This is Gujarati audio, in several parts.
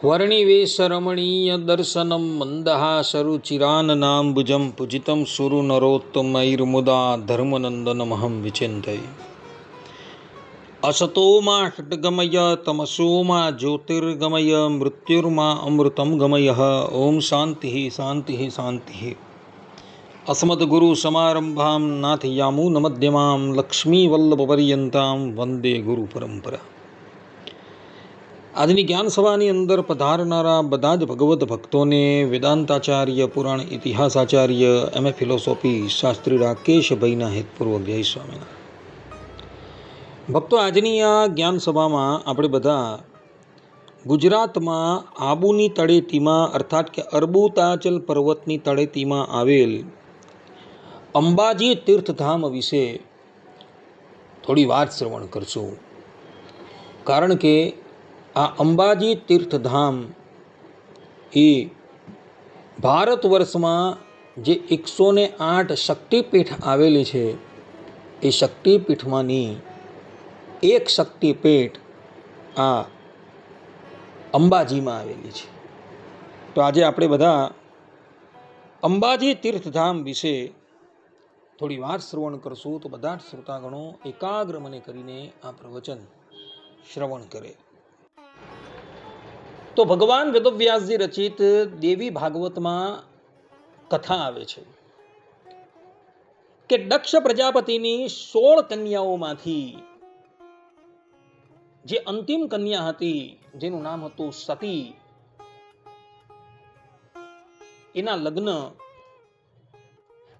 વર્ણિવેશરમણીય દર્શનમ મંદહાસરુચિરાનનાંબુજં પૂજિतं સુરનરોત્તમૈર્મુદા ધર્મનંદનમહં વિચિંતયે. અસતો મા ષટ્ગમય તમસો મા જ્યોતિર્ગમય મૃત્યુર્મા અમૃતમ ગમય. ઓમ શાંતિ શાંતિ શાંતિ. અસ્મદ્ગુરુ સમારંભાં નાથયામૂન મધ્યમાં લક્ષ્મીવલ્લભપર્યંતાં વંદે ગુરુ પરંપરા. આજની જ્ઞાન સભાની અંદર પધારનારા બધા જ ભગવત ભક્તોને વેદાંતાચાર્ય, પુરાણ ઇતિહાસાચાર્ય, એમએ ફિલોસોફી શાસ્ત્રી રાકેશભાઈના હેતપૂર્વક જય સ્વામિનારાયણ. ભક્તો, આજની આ જ્ઞાન સભામાં આપણે બધા ગુજરાતમાં આબુની તળેટીમાં અર્થાત કે અરબુતાચલ પર્વતની તળેટીમાં આવેલ અંબાજી તીર્થધામ વિશે થોડી વાત શ્રવણ કરશું. કારણ કે આ અંબાજી તીર્થધામ એ ભારત વર્ષમાં જે 108 શક્તિપીઠ આવેલી છે એ શક્તિપીઠમાંની એક શક્તિપીઠ આ અંબાજીમાં આવેલી છે. તો આજે આપણે બધા અંબાજી તીર્થધામ વિશે થોડી વાત શ્રવણ કરશું. તો બધા જ શ્રોતાગણો એકાગ્ર મને કરીને આ પ્રવચન શ્રવણ કરે. તો ભગવાન વેદવ્યાસજી રચિત દેવી ભાગવતમાં કથા આવે છે કે દક્ષ પ્રજાપતિની 16 કન્યાઓમાંથી જે અંતિમ કન્યા હતી, જેનું નામ હતું સતી, એના લગ્ન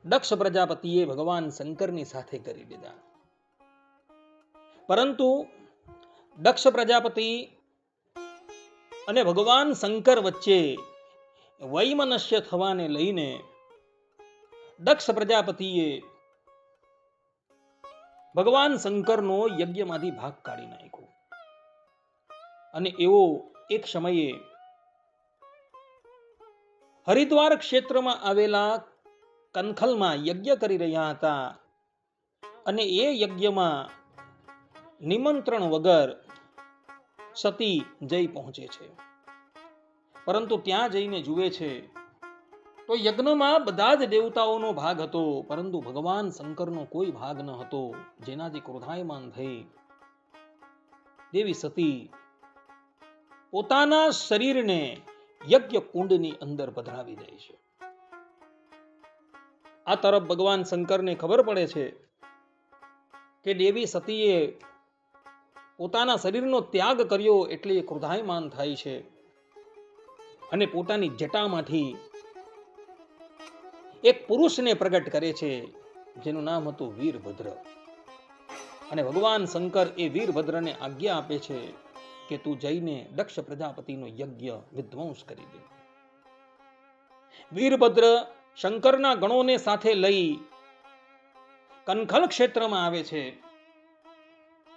દક્ષ પ્રજાપતિએ ભગવાન શંકરની સાથે કરી દીધા. પરંતુ દક્ષ પ્રજાપતિ અને ભગવાન શંકર વચ્ચે વૈમનસ્ય થવાને લઈને દક્ષ પ્રજાપતિએ ભગવાન શંકરનો યજ્ઞમાંથી ભાગ કાઢી નાખ્યો. અને એવો એક સમયે હરિદ્વાર ક્ષેત્રમાં આવેલા કનખલમાં યજ્ઞ કરી રહ્યા હતા. અને એ યજ્ઞમાં નિમંત્રણ વગર સતી જઈ પહોંચે છે. પરંતુ ત્યાં જઈને જુએ છે તો યજ્ઞમાં બધા જ દેવતાઓનો ભાગ હતો, પરંતુ ભગવાન શંકરનો કોઈ ભાગ ન હતો. જેનાથી ક્રોધાયમાન થઈ દેવી સતી પોતાના શરીરને યજ્ઞ કુંડની અંદર પધરાવી દે છે. આ તરફ ભગવાન શંકરને ખબર પડે છે કે દેવી સતીએ પોતાના શરીરનો ત્યાગ કર્યો, એટલે એ ક્રોધાયમાન થાય છે અને પોતાની જટામાંથી એક પુરુષને પ્રગટ કરે છે, જેનું નામ હતું વીરભદ્ર. અને ભગવાન શંકર એ વીરભદ્રને આજ્ઞા આપે છે કે તું જઈને દક્ષ પ્રજાપતિનો યજ્ઞ વિધ્વંસ કરી દે. વીરભદ્ર શંકરના ગણોને સાથે લઈ કનખલ ક્ષેત્રમાં આવે છે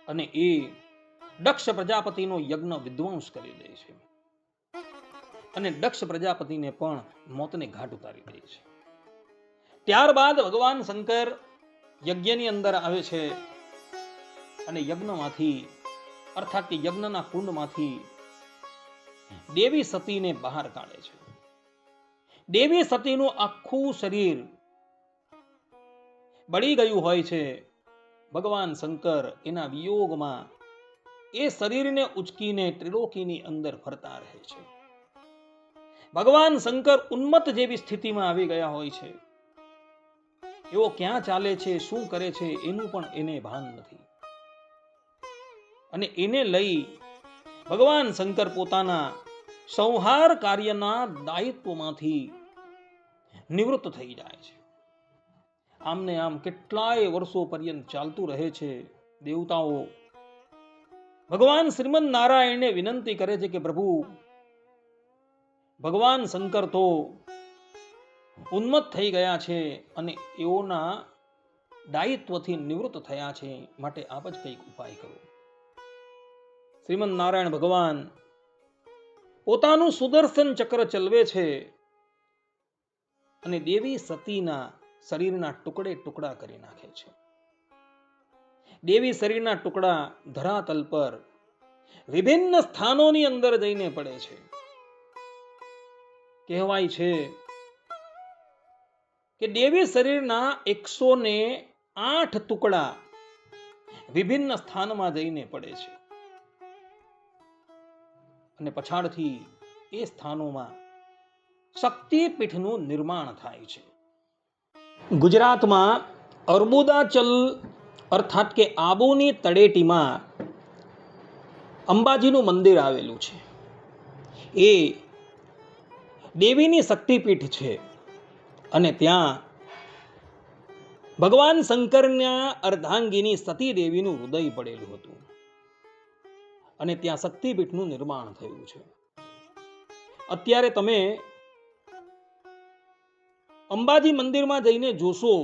અને એ દક્ષ પ્રજાપતિનો યજ્ઞ વિધ્વંસ કરી દે છે અને દક્ષ પ્રજાપતિને પણ મોતને ઘાટ ઉતારી દે છે. ત્યારબાદ ભગવાન શંકર યજ્ઞની અંદર આવે છે અને યજ્ઞમાંથી અર્થાત કે યજ્ઞના કુંડમાંથી દેવી સતીને બહાર કાઢે છે. દેવી સતીનું આખું શરીર બળી ગયું હોય છે. ભગવાન શંકર એના વિયોગમાં એ શરીરને ઉચકીને ત્રિલોકીની અંદર ફરતા રહે છે. ભગવાન શંકર ઉન્મત્ત જેવી સ્થિતિમાં આવી ગયા હોય છે. એવો ક્યાં ચાલે છે, શું કરે છે, એનું પણ એને ભાન નથી. અને એને લઈ ભગવાન શંકર પોતાના સંહાર કાર્યના દાયિત્વમાંથી નિવૃત્ત થઈ જાય છે. આમને આમ કેટલાય વર્ષો પર્યંત ચાલતું રહે છે. દેવતાઓ ભગવાન શ્રીમદ નારાયણને વિનંતી કરે છે કે પ્રભુ, ભગવાન શંકર તો ઉન્મત્ત થઈ ગયા છે અને એઓના દાયિત્વથી નિવૃત્ત થયા છે, માટે આપ જ કંઈક ઉપાય કરો. શ્રીમદ નારાયણ ભગવાન પોતાનું સુદર્શન ચક્ર ચલવે છે અને દેવી સતીના શરીરના ટુકડે ટુકડા કરી નાખે છે. દેવી શરીરના ટુકડા ધરાતલ પર વિભિન્ન સ્થાનોની અંદર જઈને પડે છે. કહેવાય છે કે દેવી શરીરના 108 ટુકડા વિભિન્ન સ્થાનમાં જઈને પડે છે અને પછાડથી એ સ્થાનોમાં શક્તિપીઠનું નિર્માણ થાય છે. ગુજરાતમાં અર્બુદાચલ અર્થાત કે આબુની તળેટીમાં અંબાજીનું મંદિર આવેલું છે. એ દેવીની શક્તિપીઠ છે અને ત્યાં ભગવાન શંકરના અર્ધાંગીની સતી દેવીનું હૃદય પડેલું હતું અને ત્યાં શક્તિપીઠનું નિર્માણ થયું છે. અત્યારે તમે અંબાજી મંદિરમાં જઈને જોશો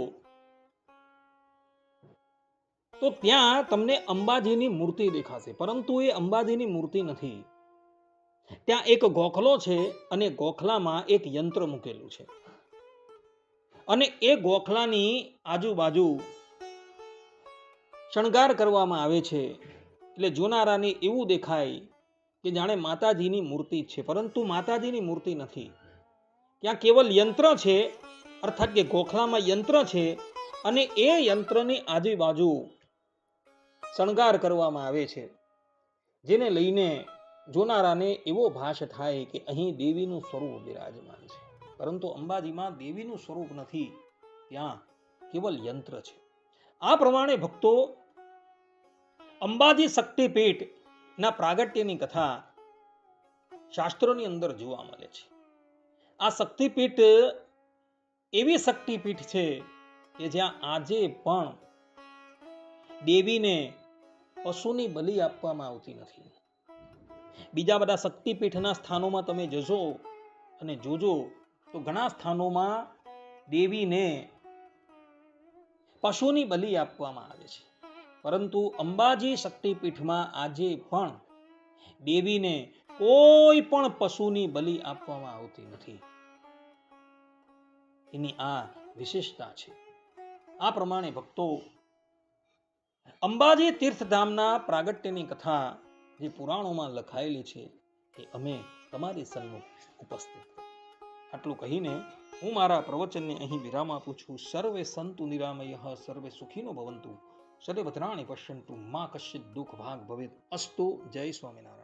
તો ત્યાં તમને અંબાજીની મૂર્તિ દેખાશે, પરંતુ એ અંબાજીની મૂર્તિ નથી. ત્યાં એક ગોખલો છે અને ગોખલામાં એક યંત્ર મૂકેલું છે અને એ ગોખલાની આજુબાજુ શણગાર કરવામાં આવે છે. એટલે જોનારાને એવું દેખાય કે જાણે માતાજીની મૂર્તિ છે, પરંતુ માતાજીની મૂર્તિ નથી. ત્યાં કેવલ યંત્ર છે, અર્થાત કે ગોખલામાં યંત્ર છે અને એ યંત્રની આજુબાજુ શણગાર કરવામાં આવે છે, જેને લઈને જોનારાને એવો ભાસ થાય કે અહીં દેવીનું સ્વરૂપ બિરાજમાન છે. પરંતુ અંબાજીમાં દેવીનું સ્વરૂપ નથી, ત્યાં કેવલ યંત્ર છે. આ પ્રમાણે ભક્તો અંબાજી શક્તિપીઠના પ્રાગટ્યની કથા શાસ્ત્રોની અંદર જોવા મળે છે. આ શક્તિપીઠ એવી શક્તિપીઠ છે કે જ્યાં આજે પણ દેવીને પશુની બલિ આપવામાં આવતી નથી. બીજા બધા શક્તિપીઠના સ્થાનોમાં તમે જશો અને જોજો તો ઘણા સ્થાનોમાં દેવીને પશુની બલિ આપવામાં આવે છે, પરંતુ અંબાજી શક્તિપીઠમાં આજે પણ દેવીને કોઈ પણ પશુની બલિ આપવામાં આવતી નથી. એની આ વિશેષતા છે. આ પ્રમાણે ભક્તો અંબાજી તીર્થધામના પ્રાગટ્યની કથા જે પુરાણોમાં લખાયેલી છે એ અમે તમારી સન્મુખ ઉપસ્થિત. આટલું કહીને હું મારા પ્રવચનને અહીં વિરામ આપું છું. સર્વે સંતુ નિરામયઃ, સર્વે સુખીનો ભવંતુ, સર્વે ભદ્રાણિ પશ્યન્તુ, મા કશ્ચિત દુઃખ ભાગ ભવેત. અસ્તુ. જય સ્વામિનારાયણ.